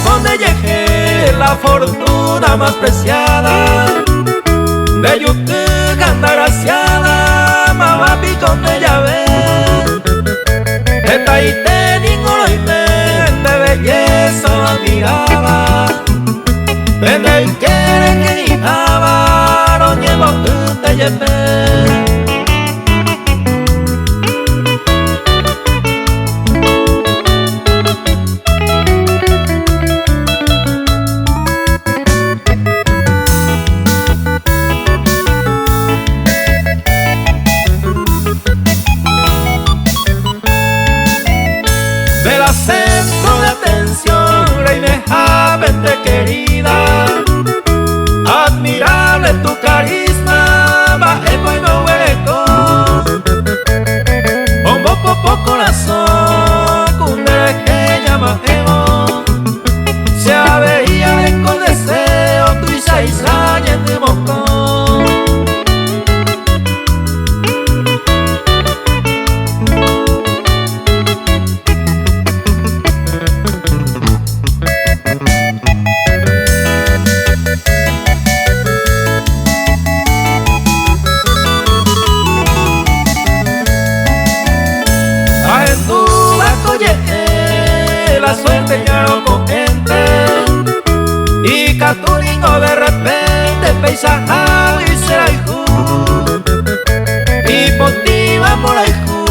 donde llegué la fortuna más preciada de Yucatán, agraciada, mamapi con de llave. Esta y tengo y de belleza admiraba. Vende y quiere que hijaba, no llevo te llevé. De la centro de atención, reina vente querida, admirable tu carisma, bajo y no hueco, bombo popo corazón, cundere que llama emo, se aveía con deseo, tu isa y de moscón. La suerte ya no cogente y caturingo de repente paisaje y será hijo y por ti vamos a hijo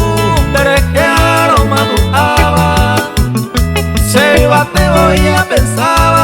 pero que aroma tu aba se iba te voy a pensar